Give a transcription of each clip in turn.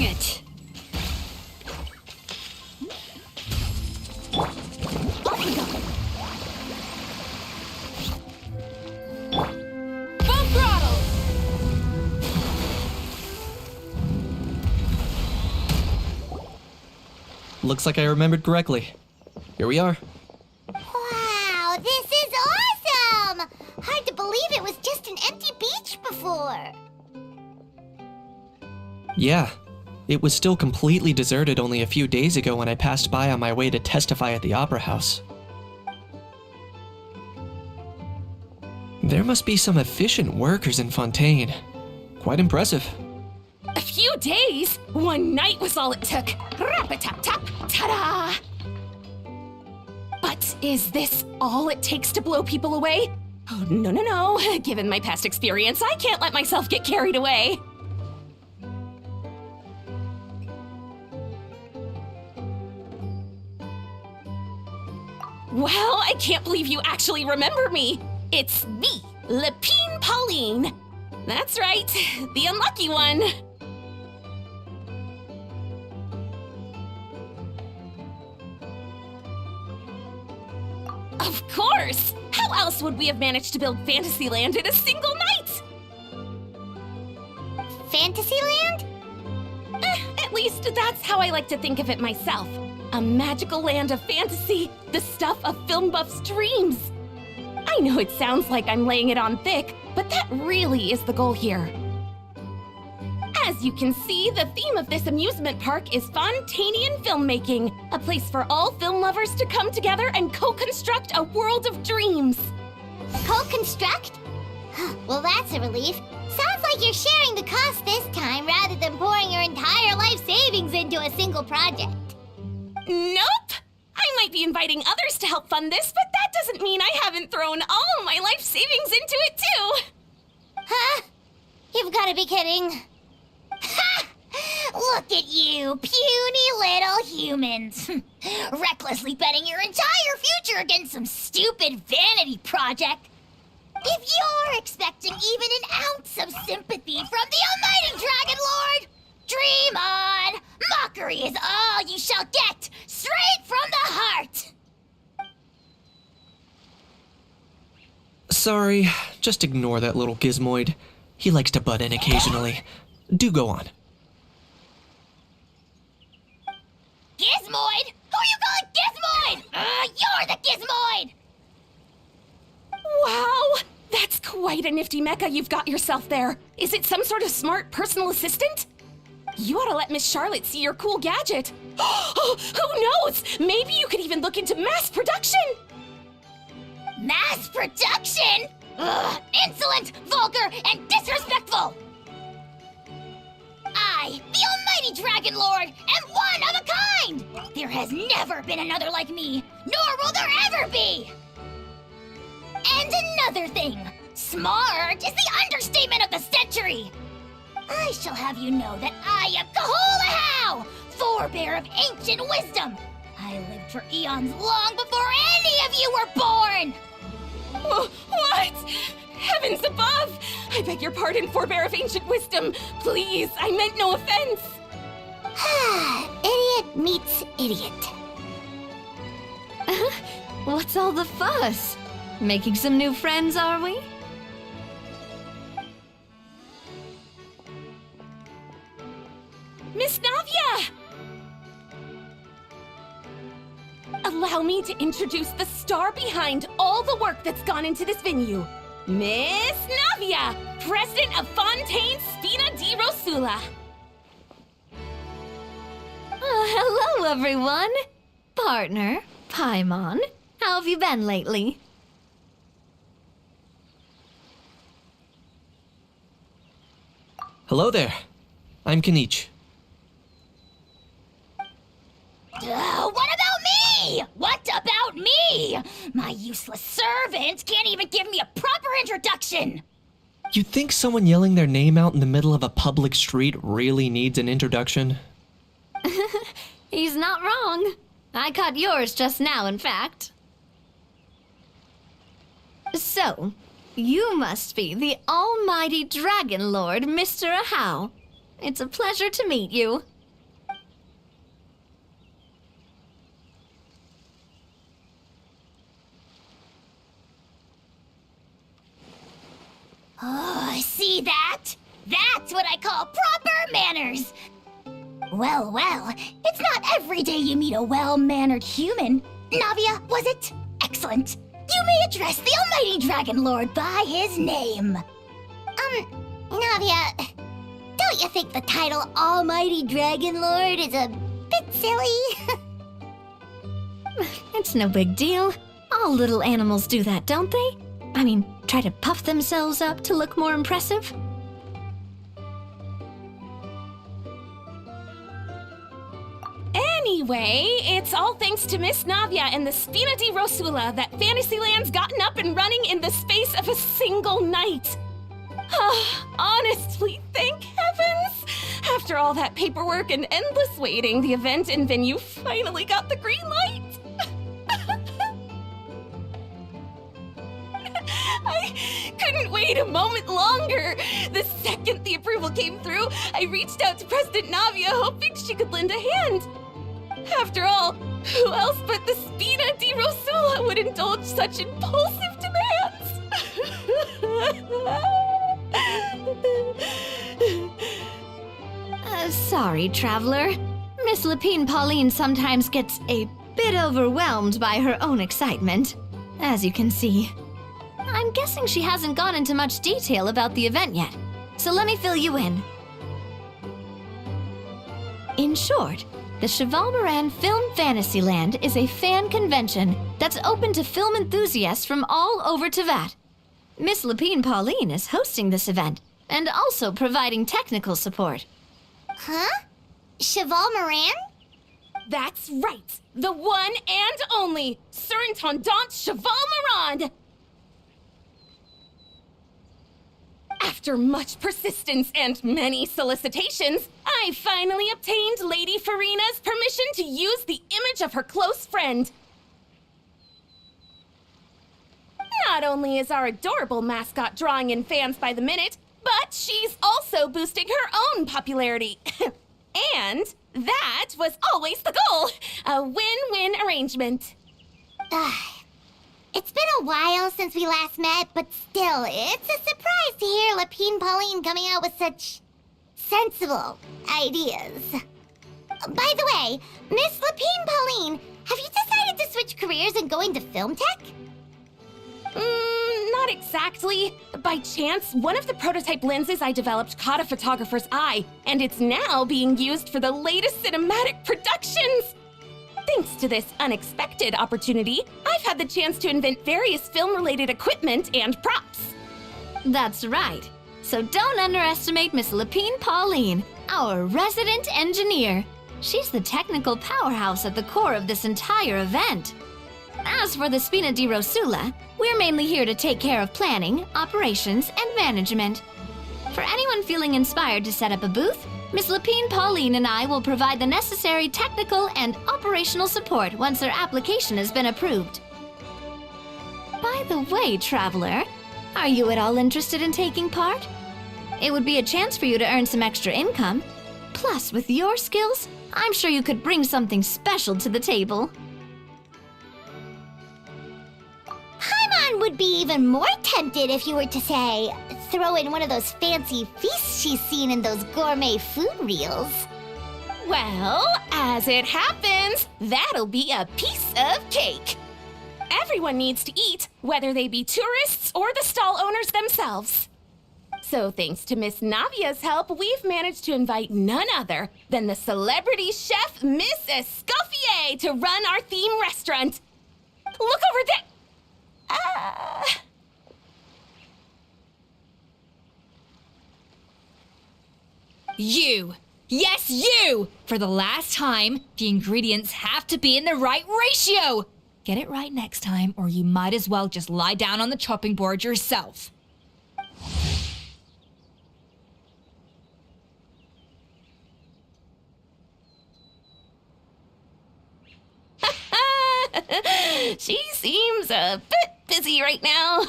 it! Off we go! Full throttle! Looks like I remembered correctly. Here we are. Wow, this is awesome! Hard to believe it was just an empty beach before. Yeah, it was still completely deserted only a few days ago when I passed by on my way to testify at the Opera House. There must be some efficient workers in Fontaine. Quite impressive. A few days? One night was all it took. Rap-a-tap-tap, ta-da! But is this all it takes to blow people away? Oh, no, no, no. Given my past experience, I can't let myself get carried away. Well, I can't believe you actually remember me. It's me, Lepine Pauline. That's right, the unlucky one. Of course! How else would we have managed to build Fantasyland in a single night? Fantasyland? At least that's how I like to think of it myself. A magical land of fantasy, the stuff of film buffs' dreams. I know it sounds like I'm laying it on thick, but that really is the goal here. As you can see, the theme of this amusement park is Fontainian filmmaking, a place for all film lovers to come together and co-construct a world of dreams. Co-construct? Well, that's a relief. Sounds like you're sharing the cost this time rather than pouring your entire life savings into a single project. Nope! I might be inviting others to help fund this, but that doesn't mean I haven't thrown all my life savings into it too! Huh? You've got to be kidding. Ha! Look at you, puny little humans. Recklessly betting your entire future against some stupid vanity project. If you're expecting even an ounce of sympathy from the almighty Dragon Lord, dream on! Mockery is all you shall get, straight from the heart! Sorry, just ignore that little gizmoid. He likes to butt in occasionally. Do go on. Gizmoid? Who you calling Gizmoid? You're the Gizmoid! Wow! That's quite a nifty mecha you've got yourself there. Is it some sort of smart personal assistant? You ought to let Miss Charlotte see your cool gadget. Who knows? Maybe you could even look into mass production! Mass production? Ugh, insolent, vulgar, and disrespectful! I, the almighty Dragon Lord, am one of a kind! There has never been another like me, nor will there ever be! And another thing, smart is the understatement of the century! I shall have you know that I am Kahulahau, forebear of ancient wisdom! I lived for eons long before any of you were born! What? Heavens above! I beg your pardon, forebear of ancient wisdom. Please, I meant no offense. Idiot meets idiot. What's all the fuss? Making some new friends, are we? Miss Navia! Allow me to introduce the star behind all the work that's gone into this venue. Miss Navia, president of Fontaine Spina di Rosula. Hello, everyone. Partner, Paimon, how have you been lately? Hello there. I'm Kanich. What about me? What about me? My useless servant can't even give me a proper introduction. You think someone yelling their name out in the middle of a public street really needs an introduction? He's not wrong. I caught yours just now, in fact. So, you must be the almighty Dragon Lord, Mr. Ahau. It's a pleasure to meet you. Oh, see that? That's what I call proper manners. Well, well, it's not every day you meet a well-mannered human. Navia, was it? Excellent. You may address the almighty Dragon Lord by his name. Navia, don't you think the title Almighty Dragon Lord is a bit silly? It's no big deal. All little animals do that, don't they? I mean, try to puff themselves up to look more impressive. Anyway, it's all thanks to Miss Navia and the Spina di Rosula that Fantasyland's gotten up and running in the space of a single night. Honestly, thank heavens! After all that paperwork and endless waiting, the event and venue finally got the green light. I couldn't wait a moment longer. The second the approval came through, I reached out to President Navia hoping she could lend a hand. After all, who else but the Spina di Rosula would indulge such impulsive demands? Sorry, traveler. Miss Lapine Pauline sometimes gets a bit overwhelmed by her own excitement, as you can see. I'm guessing she hasn't gone into much detail about the event yet, so let me fill you in. In short, the Cheval Moran Film Fantasyland is a fan convention that's open to film enthusiasts from all over Teyvat. Miss Lapine Pauline is hosting this event and also providing technical support. Huh? Cheval Moran? That's right, the one and only Surintendant Cheval Moran! After much persistence and many solicitations, I finally obtained Lady Farina's permission to use the image of her close friend. Not only is our adorable mascot drawing in fans by the minute, but she's also boosting her own popularity. And that was always the goal, a win-win arrangement. It's been a while since we last met, but still, it's a surprise to hear Lapine Pauline coming out with such sensible ideas. By the way, Miss Lapine Pauline, have you decided to switch careers and go into film tech? Not exactly. By chance, one of the prototype lenses I developed caught a photographer's eye, and it's now being used for the latest cinematic productions. Thanks to this unexpected opportunity, I've had the chance to invent various film-related equipment and props. That's right. So don't underestimate Miss Lapine Pauline, our resident engineer. She's the technical powerhouse at the core of this entire event. As for the Spina di Rosula, we're mainly here to take care of planning, operations, and management. For anyone feeling inspired to set up a booth, Miss Lapine Pauline and I will provide the necessary technical and operational support once their application has been approved. By the way, traveler, are you at all interested in taking part? It would be a chance for you to earn some extra income. Plus, with your skills, I'm sure you could bring something special to the table. Paimon would be even more tempted if you were to, say, throw in one of those fancy feasts she's seen in those gourmet food reels. Well, as it happens, that'll be a piece of cake. Everyone needs to eat, whether they be tourists or the stall owners themselves. So thanks to Miss Navia's help, we've managed to invite none other than the celebrity chef Miss Escoffier to run our theme restaurant. Look over there! You! Yes, you! For the last time, the ingredients have to be in the right ratio! Get it right next time, or you might as well just lie down on the chopping board yourself. She seems a bit busy right now.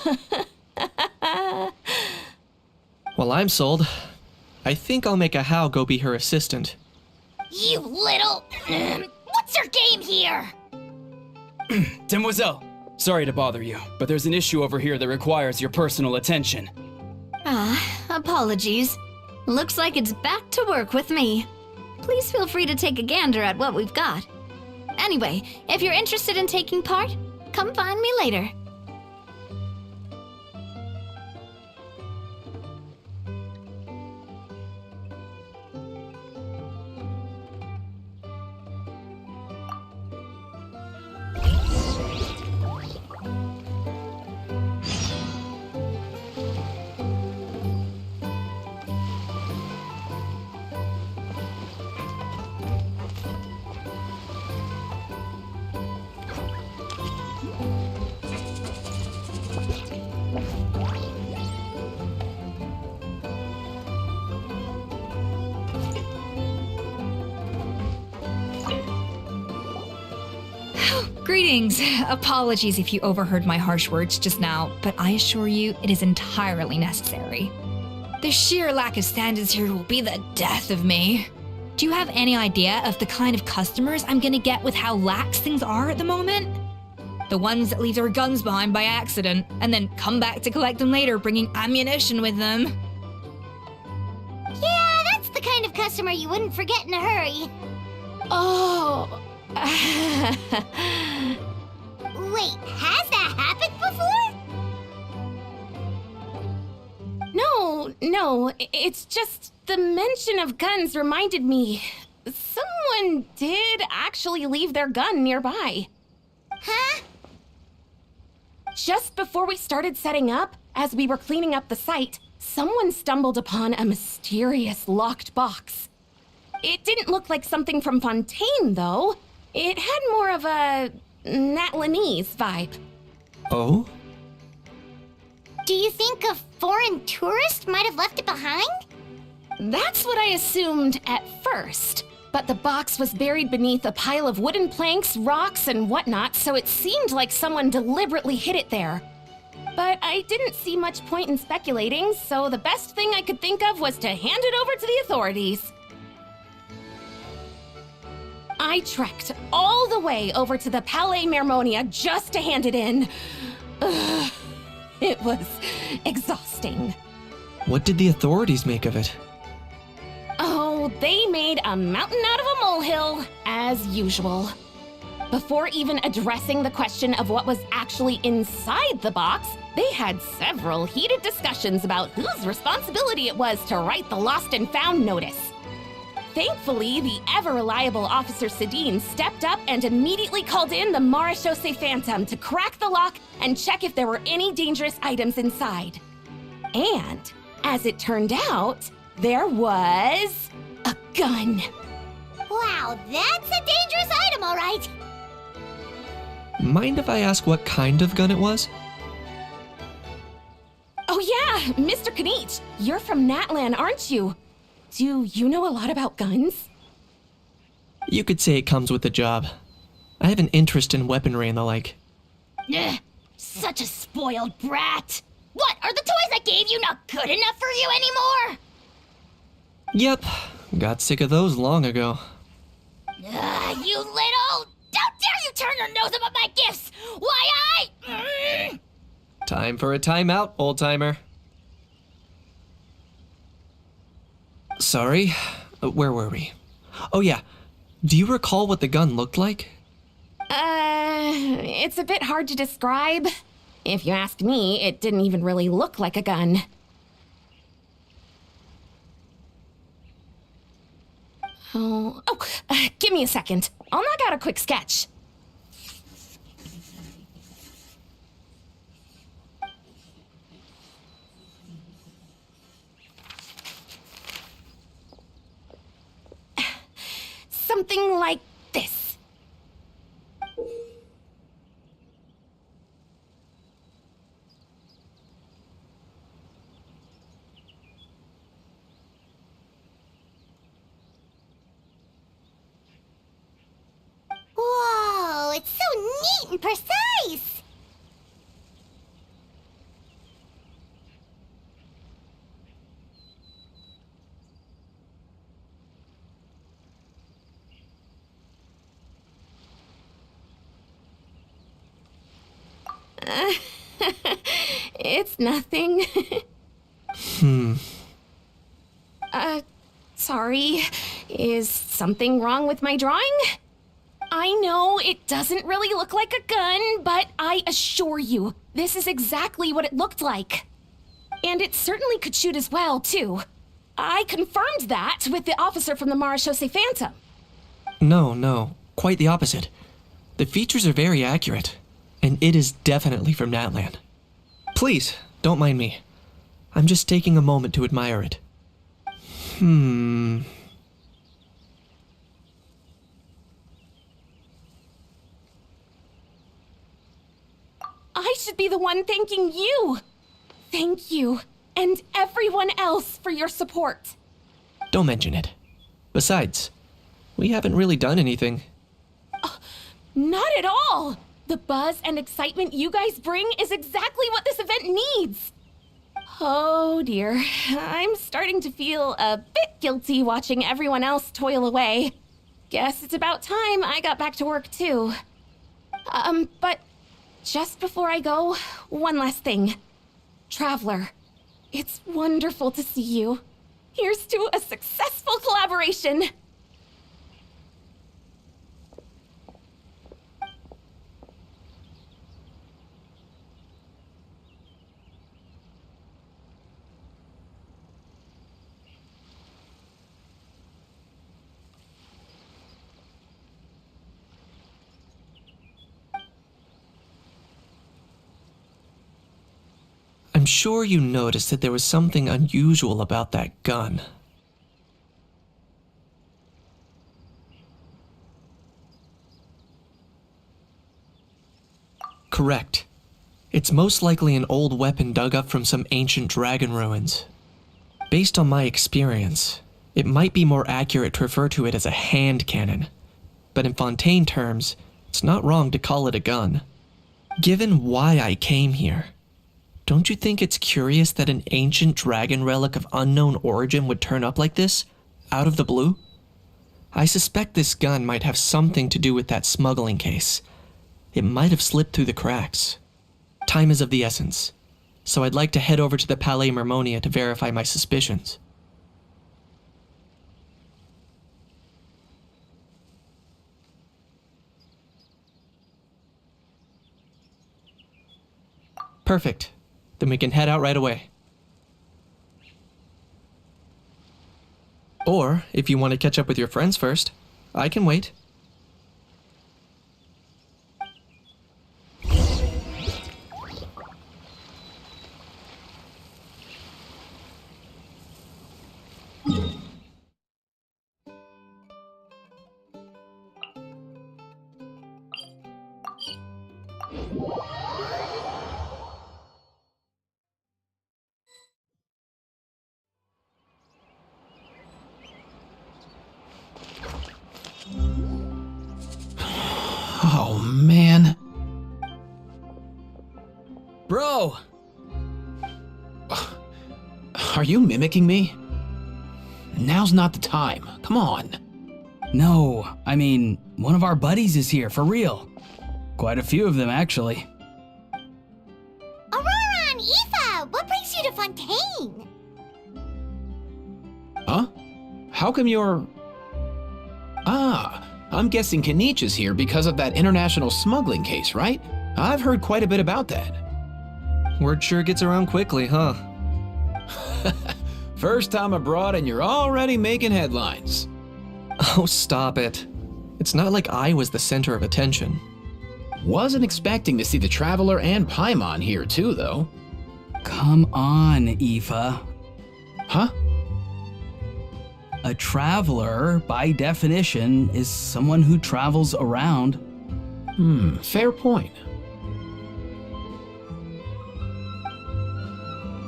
Well, I'm sold. I think I'll make a How go be her assistant. You little... What's your game here? Demoiselle, sorry to bother you, but there's an issue over here that requires your personal attention. Apologies. Looks like it's back to work with me. Please feel free to take a gander at what we've got. Anyway, if you're interested in taking part, come find me later. Greetings. Apologies if you overheard my harsh words just now, but I assure you it is entirely necessary. The sheer lack of standards here will be the death of me. Do you have any idea of the kind of customers I'm gonna get with how lax things are at the moment? The ones that leave their guns behind by accident and then come back to collect them later bringing ammunition with them. Yeah, that's the kind of customer you wouldn't forget in a hurry. Oh. Wait, has that happened before? No, it's just the mention of guns reminded me. Someone did actually leave their gun nearby. Huh? Just before we started setting up, as we were cleaning up the site, someone stumbled upon a mysterious locked box. It didn't look like something from Fontaine, though. It had more of a Natlanese vibe. Oh? Do you think a foreign tourist might have left it behind? That's what I assumed at first. But the box was buried beneath a pile of wooden planks, rocks, and whatnot, so it seemed like someone deliberately hid it there. But I didn't see much point in speculating, so the best thing I could think of was to hand it over to the authorities. I trekked all the way over to the Palais Mermonia just to hand it in. Ugh, it was exhausting. What did the authorities make of it? Oh, they made a mountain out of a molehill, as usual. Before even addressing the question of what was actually inside the box, they had several heated discussions about whose responsibility it was to write the lost and found notice. Thankfully, the ever-reliable Officer Sedine stepped up and immediately called in the Marechaussee Phantom to crack the lock and check if there were any dangerous items inside. And, as it turned out, there was a gun. Wow, that's a dangerous item, all right. Mind if I ask what kind of gun it was? Oh yeah, Mr. Kanich, you're from Natlan, aren't you? Do you know a lot about guns? You could say it comes with the job. I have an interest in weaponry and the like. Ugh, such a spoiled brat. What, are the toys I gave you not good enough for you anymore? Yep, got sick of those long ago. You little... How dare you turn your nose up at my gifts! Why Time for a timeout, old-timer. Sorry, where were we? Oh yeah, do you recall what the gun looked like? It's a bit hard to describe. If you ask me, it didn't even really look like a gun. Give me a second. I'll knock out a quick sketch. Something like this. Whoa, it's so neat and precise! It's nothing. Sorry. Is something wrong with my drawing? I know it doesn't really look like a gun, but I assure you, this is exactly what it looked like. And it certainly could shoot as well, too. I confirmed that with the officer from the Marechaussee Phantom. No, quite the opposite. The features are very accurate, and it is definitely from Natlan. Please, don't mind me. I'm just taking a moment to admire it. I should be the one thanking you. Thank you, and everyone else for your support. Don't mention it. Besides, we haven't really done anything. Not at all. The buzz and excitement you guys bring is exactly what this event needs. Oh dear, I'm starting to feel a bit guilty watching everyone else toil away. Guess it's about time I got back to work too. But just before I go, one last thing. Traveler, it's wonderful to see you. Here's to a successful collaboration. I'm sure you noticed that there was something unusual about that gun. Correct. It's most likely an old weapon dug up from some ancient dragon ruins. Based on my experience, it might be more accurate to refer to it as a hand cannon, but in Fontaine terms, it's not wrong to call it a gun. Given why I came here, don't you think it's curious that an ancient dragon relic of unknown origin would turn up like this, out of the blue? I suspect this gun might have something to do with that smuggling case. It might have slipped through the cracks. Time is of the essence, so I'd like to head over to the Palais Mermonia to verify my suspicions. Perfect. Then we can head out right away. Or, if you want to catch up with your friends first, I can wait. Oh, man. Bro! Are you mimicking me? Now's not the time. Come on. No, I mean, one of our buddies is here, for real. Quite a few of them, actually. Aurora and Aoife, what brings you to Fontaine? Huh? How come you're... I'm guessing Kanich is here because of that international smuggling case, right? I've heard quite a bit about that. Word sure gets around quickly, huh? First time abroad and you're already making headlines. Oh, stop it. It's not like I was the center of attention. Wasn't expecting to see the Traveler and Paimon here too, though. Come on, Aoife. Huh? A traveler, by definition, is someone who travels around. Fair point.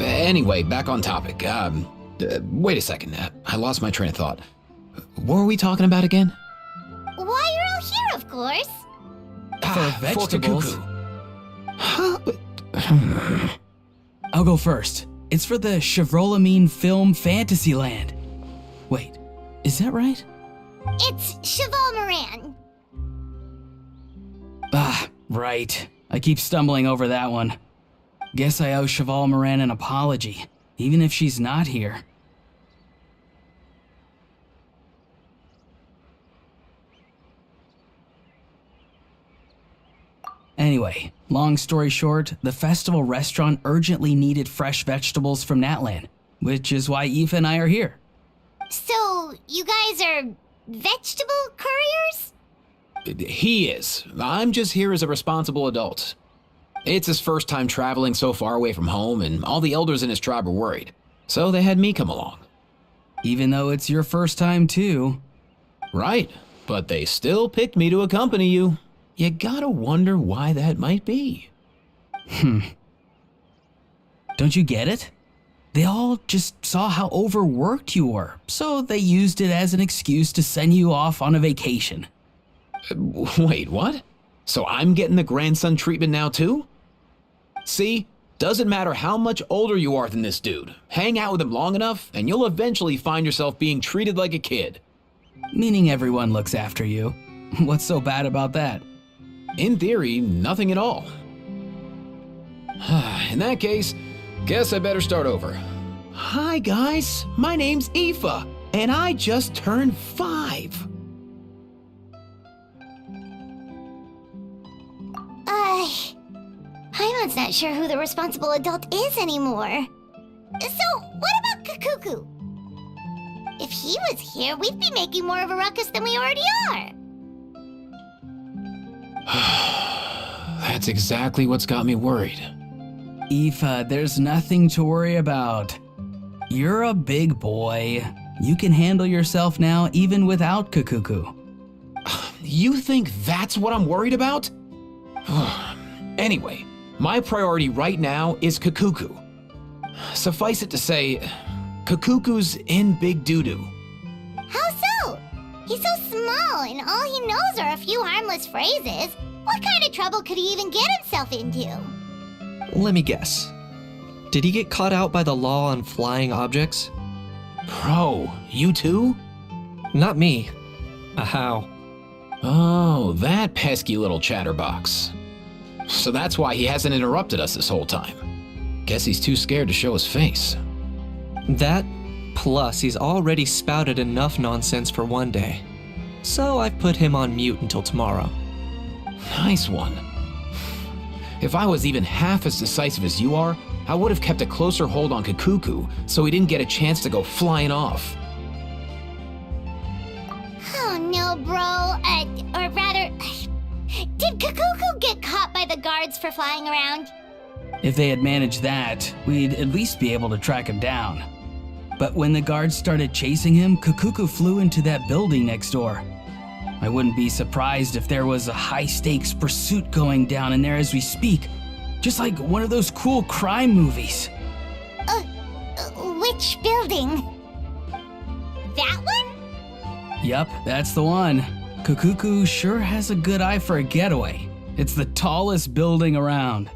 Anyway, back on topic. Wait a second. I lost my train of thought. What were we talking about again? Why, you're all here, of course. For vegetables. Huh? I'll go first. It's for the Chevrolamine film Fantasyland. Wait, is that right? It's Cheval Moran. Right. I keep stumbling over that one. Guess I owe Cheval Moran an apology, even if she's not here. Anyway, long story short, the festival restaurant urgently needed fresh vegetables from Natlan, which is why Aoife and I are here. So, you guys are vegetable couriers? He is. I'm just here as a responsible adult. It's his first time traveling so far away from home, and all the elders in his tribe were worried. So they had me come along. Even though it's your first time too. Right, but they still picked me to accompany you. You gotta wonder why that might be. Don't you get it? They all just saw how overworked you were, so they used it as an excuse to send you off on a vacation. Wait, what? So I'm getting the grandson treatment now too? See? Doesn't matter how much older you are than this dude. Hang out with him long enough, and you'll eventually find yourself being treated like a kid. Meaning everyone looks after you. What's so bad about that? In theory, nothing at all. In that case, guess I better start over. Hi guys, my name's Aoife, and I just turned 5. Paimon's not sure who the responsible adult is anymore. So, what about Kakuku? If he was here, we'd be making more of a ruckus than we already are. That's exactly what's got me worried. Aoife, there's nothing to worry about. You're a big boy. You can handle yourself now even without Kakuku. You think that's what I'm worried about? Anyway, my priority right now is Kakuku. Suffice it to say, Kakuku's in big doo-doo. How so? He's so small, and all he knows are a few harmless phrases. What kind of trouble could he even get himself into? Let me guess. Did he get caught out by the law on flying objects? Bro, you too? Not me. How? Oh, that pesky little chatterbox. So that's why he hasn't interrupted us this whole time. Guess he's too scared to show his face. That, plus he's already spouted enough nonsense for one day. So I've put him on mute until tomorrow. Nice one. If I was even half as decisive as you are, I would have kept a closer hold on Kakuku so he didn't get a chance to go flying off. Oh no, bro. Or rather, did Kakuku get caught by the guards for flying around? If they had managed that, we'd at least be able to track him down. But when the guards started chasing him, Kakuku flew into that building next door. I wouldn't be surprised if there was a high-stakes pursuit going down in there as we speak. Just like one of those cool crime movies. Which building? That one? Yup, that's the one. Kakuku sure has a good eye for a getaway. It's the tallest building around.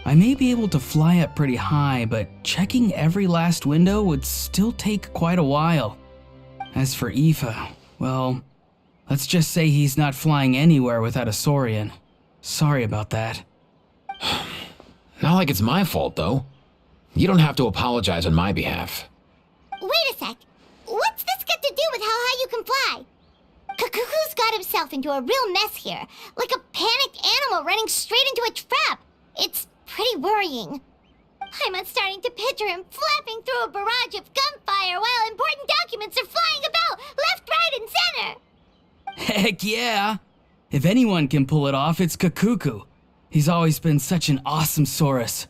I may be able to fly up pretty high, but checking every last window would still take quite a while. As for Aoife, well, let's just say he's not flying anywhere without a Saurian. Sorry about that. Not like it's my fault, though. You don't have to apologize on my behalf. Wait a sec. What's this got to do with how high you can fly? Kakuku's got himself into a real mess here, like a panicked animal running straight into a trap. It's pretty worrying. I'm starting to picture him flapping through a barrage of gunfire while important documents are flying about left, right, and center. Heck yeah! If anyone can pull it off, it's Kakuku. He's always been such an awesome Saurus.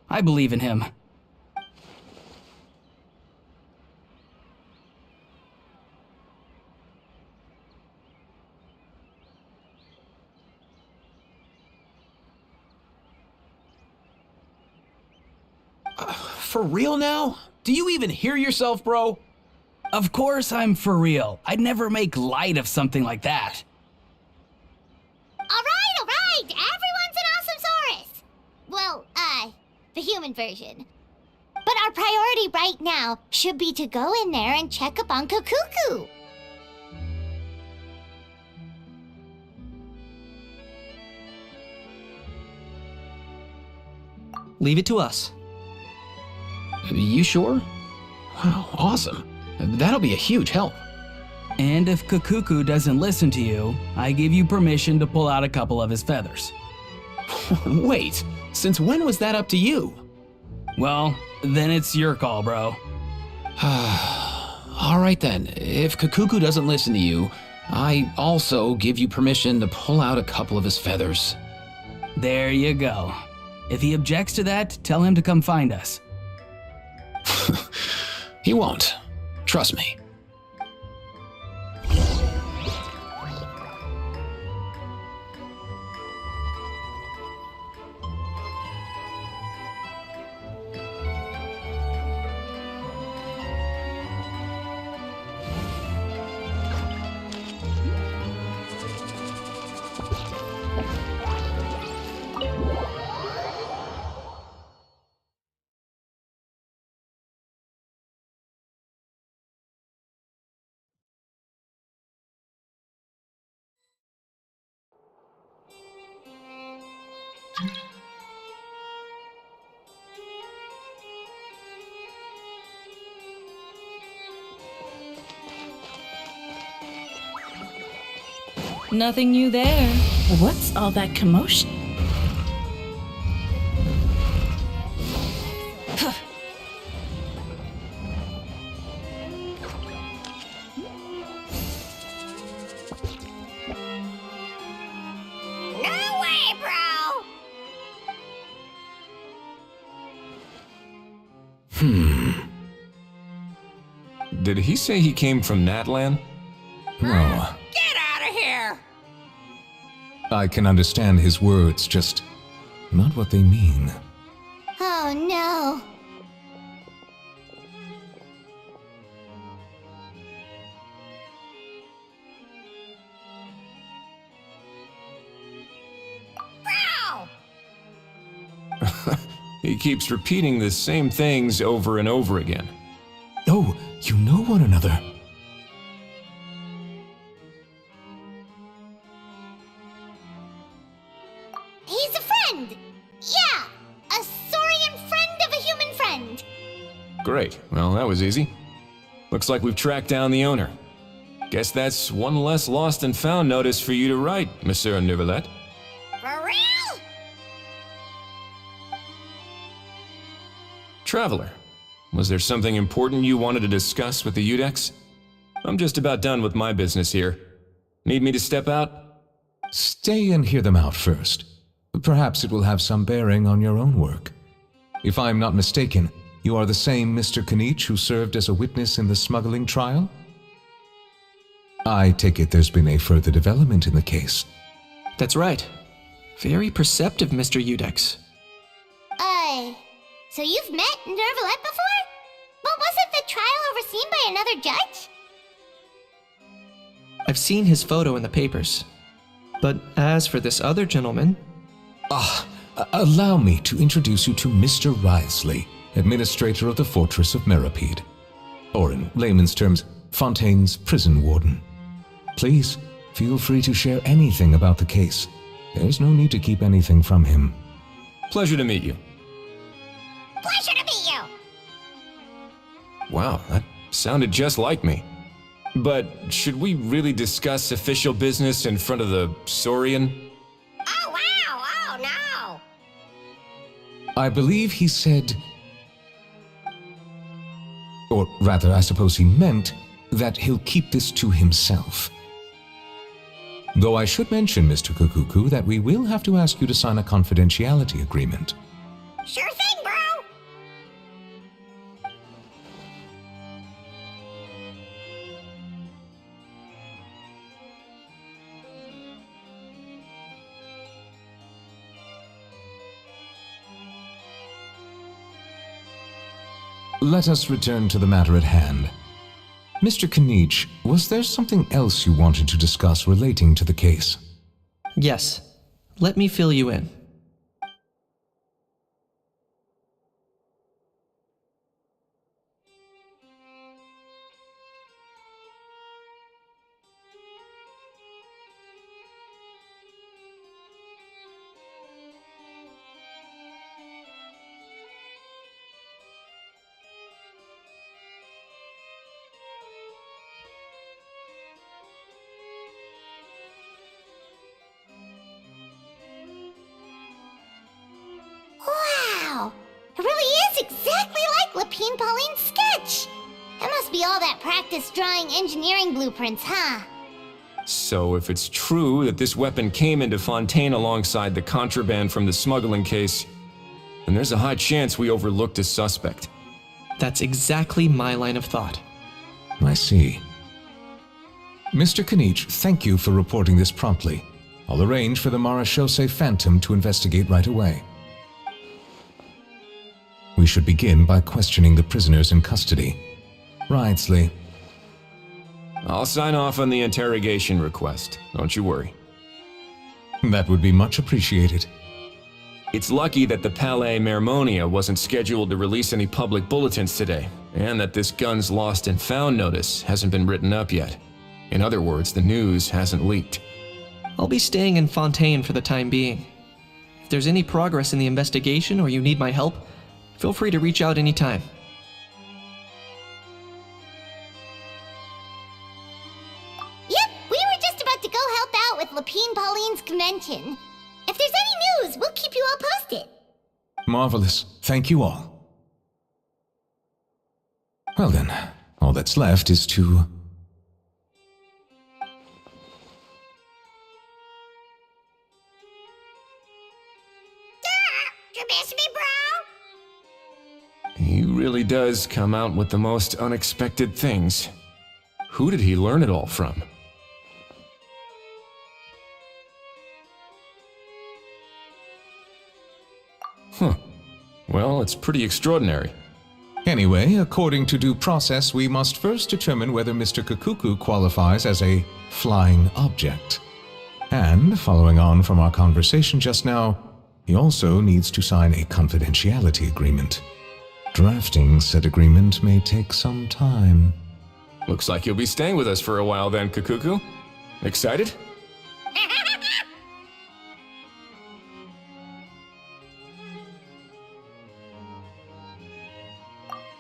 I believe in him. For real now? Do you even hear yourself, bro? Of course I'm for real. I'd never make light of something like that. All right. Everyone's an awesome Saurus. Well, the human version. But our priority right now should be to go in there and check up on Kakuku. Leave it to us. You sure? Wow, awesome. That'll be a huge help. And if Kakuku doesn't listen to you, I give you permission to pull out a couple of his feathers. Wait, since when was that up to you? Well, then it's your call, bro. Alright then, if Kakuku doesn't listen to you, I also give you permission to pull out a couple of his feathers. There you go. If he objects to that, tell him to come find us. He won't. Trust me. Nothing new there. What's all that commotion? No way, bro! Did he say he came from Natlan? No, Get out of here! I can understand his words, just not what they mean. Oh no. Bro! He keeps repeating the same things over and over again. Oh, you know one another. He's a friend! Yeah! A saurian friend of a human friend! Great. Well, that was easy. Looks like we've tracked down the owner. Guess that's one less lost and found notice for you to write, Monsieur Neuvillette. For real? Traveler, was there something important you wanted to discuss with the Udex? I'm just about done with my business here. Need me to step out? Stay and hear them out first. Perhaps it will have some bearing on your own work. If I am not mistaken, you are the same Mr. Kanich who served as a witness in the smuggling trial? I take it there's been a further development in the case. That's right. Very perceptive, Mr. Udex. So you've met Neuvillette before? But wasn't the trial overseen by another judge? I've seen his photo in the papers. But as for this other gentleman, Allow me to introduce you to Mr. Risley, administrator of the Fortress of Meripede. Or in layman's terms, Fontaine's prison warden. Please, feel free to share anything about the case. There's no need to keep anything from him. Pleasure to meet you. Pleasure to meet you! Wow, that sounded just like me. But should we really discuss official business in front of the Saurian? Oh wow! Oh no! I believe he said, or rather, I suppose he meant, that he'll keep this to himself. Though I should mention, Mr. Kukuku, that we will have to ask you to sign a confidentiality agreement. Sure thing, bro! Let us return to the matter at hand. Mr. Kanich, was there something else you wanted to discuss relating to the case? yes, let me fill you in. exactly like Lapine Pauline's sketch. It must be all that practice drawing engineering blueprints, huh? So if it's true that this weapon came into Fontaine alongside the contraband from the smuggling case, then there's a high chance we overlooked a suspect. That's exactly my line of thought. I see. Mr. Kanich, thank you for reporting this promptly. I'll arrange for the Marechaussee Phantom to investigate right away. We should begin by questioning the prisoners in custody. Wrightsley. I'll sign off on the interrogation request, don't you worry. That would be much appreciated. It's lucky that the Palais Mermonia wasn't scheduled to release any public bulletins today, and that this guns lost and found notice hasn't been written up yet. In other words, the news hasn't leaked. I'll be staying in Fontaine for the time being. If there's any progress in the investigation or you need my help, feel free to reach out anytime. Yep, we were just about to go help out with Lapine Pauline's convention. If there's any news, we'll keep you all posted. Marvelous. Thank you all. Well then, all that's left is to... You miss me, bro? He really does come out with the most unexpected things. Who did he learn it all from? Huh. Well, it's pretty extraordinary. Anyway, according to due process, we must first determine whether Mr. Kakuku qualifies as a flying object. And, following on from our conversation just now, he also needs to sign a confidentiality agreement. Drafting said agreement may take some time. Looks like you'll be staying with us for a while then, Kakuku. Excited?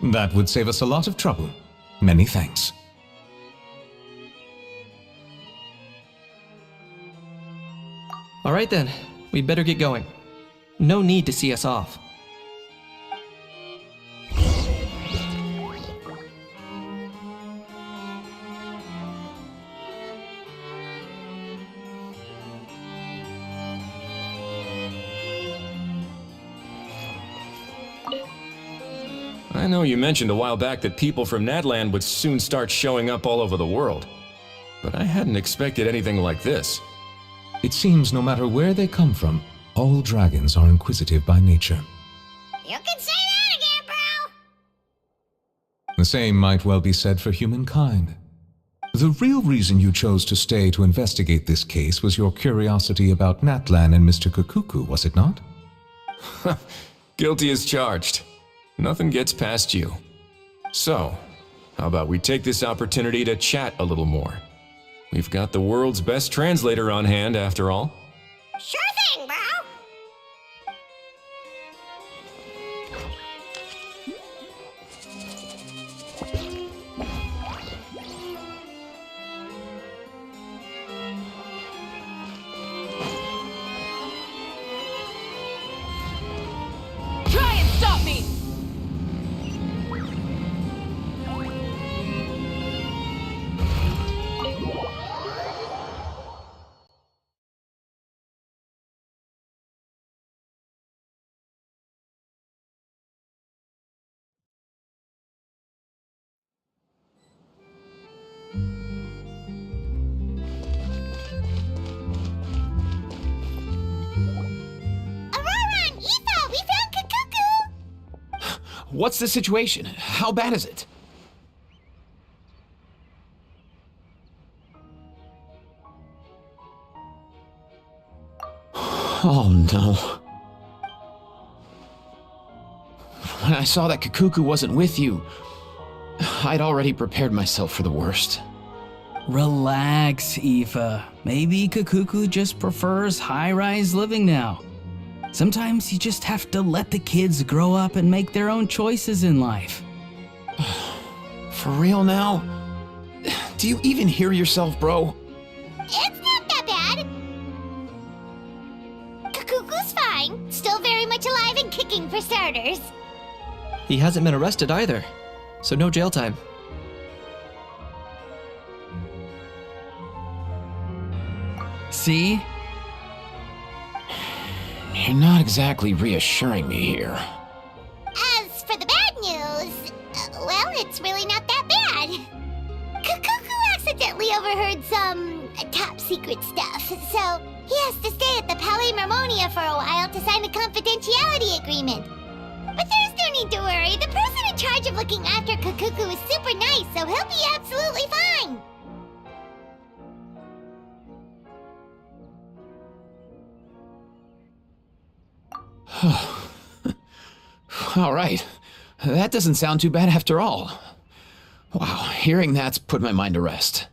That would save us a lot of trouble. Many thanks. All right then, we'd better get going. No need to see us off. I know you mentioned a while back that people from Nadland would soon start showing up all over the world, but I hadn't expected anything like this. It seems no matter where they come from, all dragons are inquisitive by nature. You can say that again, bro! The same might well be said for humankind. The real reason you chose to stay to investigate this case was your curiosity about Natlan and Mr. Kakuku, was it not? Guilty as charged. Nothing gets past you. So, how about we take this opportunity to chat a little more? We've got the world's best translator on hand, after all. Sure thing, bro! Try and stop me! What's the situation? How bad is it? Oh no. When I saw that Kakuku wasn't with you, I'd already prepared myself for the worst. Relax, Aoife. Maybe Kakuku just prefers high-rise living now. Sometimes you just have to let the kids grow up and make their own choices in life. For real now? Do you even hear yourself, bro? It's not that bad. Kakuku's fine. Still very much alive and kicking for starters. He hasn't been arrested either, so no jail time. See? You're not exactly reassuring me here. As for the bad news, well, it's really not that bad. Kukuku accidentally overheard some top secret stuff, so he has to stay at the Palais Mermonia for a while to sign a confidentiality agreement. But there's no need to worry. The person in charge of looking after Kukuku is super nice, so he'll be absolutely fine. All right. That doesn't sound too bad after all. Wow, hearing that's put my mind to rest.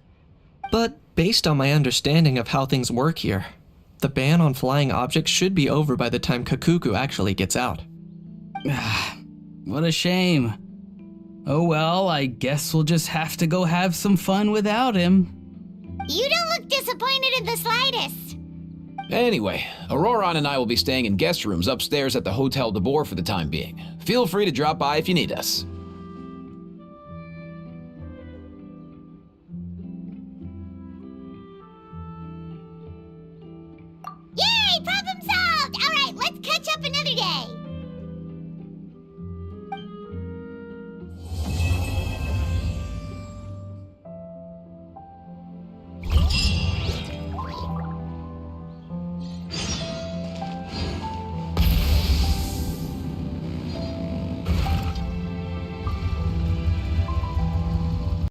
But based on my understanding of how things work here, the ban on flying objects should be over by the time Kakuku actually gets out. What a shame. Oh well, I guess we'll just have to go have some fun without him. You don't look disappointed in the slightest. Anyway, Auroron and I will be staying in guest rooms upstairs at the Hotel de Boer for the time being. Feel free to drop by if you need us. Yay, problem solved! All right, let's catch up another day.